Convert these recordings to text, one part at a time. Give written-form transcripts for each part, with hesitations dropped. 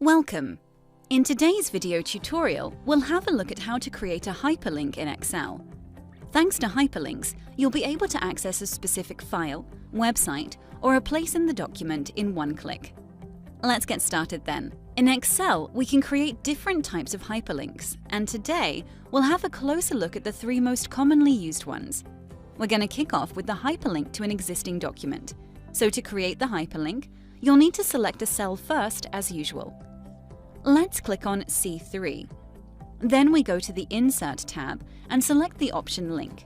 Welcome! In today's video tutorial, we'll have a look at how to create a hyperlink in Excel. Thanks to hyperlinks, you'll be able to access a specific file, website, or a place in the document in one click. Let's get started then. In Excel, we can create different types of hyperlinks, and today we'll have a closer look at the three most commonly used ones. We're going to kick off with the hyperlink to an existing document. So to create the hyperlink, you'll need to select a cell first as usual. Let's click on C3. Then we go to the Insert tab and select the option Link.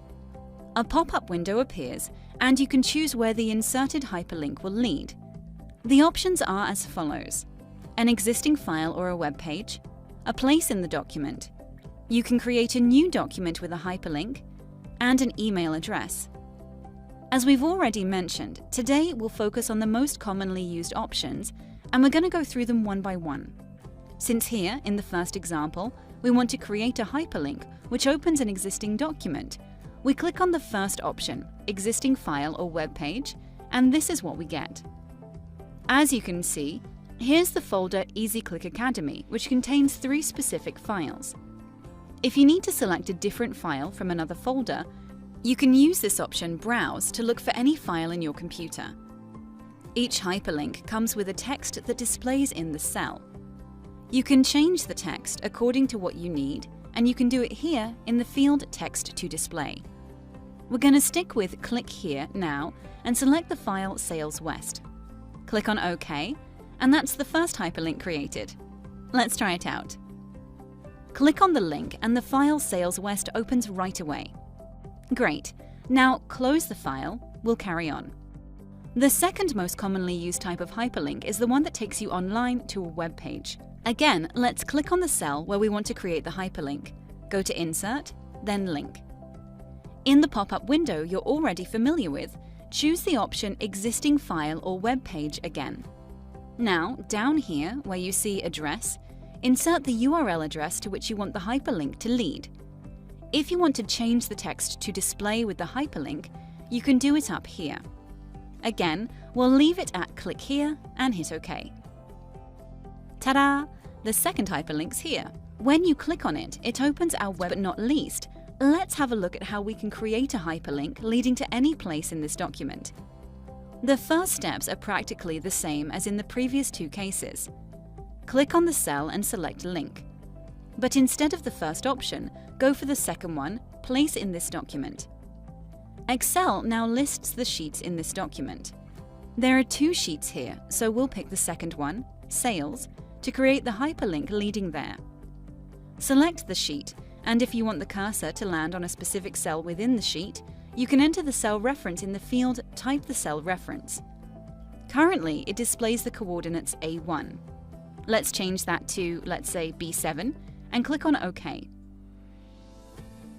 A pop-up window appears, and you can choose where the inserted hyperlink will lead. The options are as follows: an existing file or a web page, a place in the document, you can create a new document with a hyperlink, and an email address. As we've already mentioned, today we'll focus on the most commonly used options, and we're going to go through them one by one. Since here, in the first example, we want to create a hyperlink which opens an existing document, we click on the first option, Existing File or Web Page, and this is what we get. As you can see, here's the folder easyclick Academy, which contains 3 specific files. If you need to select a different file from another folder, you can use this option Browse to look for any file in your computer. Each hyperlink comes with a text that displays in the cell. You can change the text according to what you need, and you can do it here in the field Text to Display. We're going to stick with Click Here now and select the file Sales West. Click on OK, and that's the first hyperlink created. Let's try it out. Click on the link and the file Sales West opens right away. Great. Now close the file. We'll carry on. The second most commonly used type of hyperlink is the one that takes you online to a web page. Again, let's click on the cell where we want to create the hyperlink. Go to Insert, then Link. In the pop-up window you're already familiar with, choose the option Existing File or Web Page again. Now, down here where you see Address, insert the URL address to which you want the hyperlink to lead. If you want to change the text to display with the hyperlink, you can do it up here. Again, we'll leave it at Click Here and hit OK. Ta-da! The second hyperlink's here. When you click on it, it opens our web. But not least, let's have a look at how we can create a hyperlink leading to any place in this document. The first steps are practically the same as in the previous 2 cases. Click on the cell and select Link. But instead of the first option, go for the second one, Place in this document. Excel now lists the sheets in this document. There are 2 sheets here, so we'll pick the second one, Sales, to create the hyperlink leading there. Select the sheet, and if you want the cursor to land on a specific cell within the sheet, you can enter the cell reference in the field Type the cell reference. Currently, it displays the coordinates A1. Let's change that to, let's say, B7, and click on OK.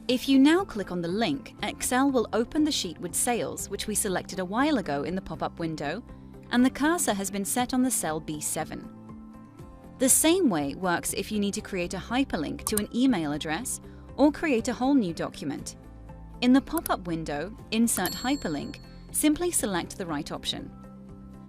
If you now click on the link, Excel will open the sheet with Sales, which we selected a while ago in the pop-up window, and the cursor has been set on the cell B7. The same way works if you need to create a hyperlink to an email address or create a whole new document. In the pop-up window, Insert Hyperlink, simply select the right option.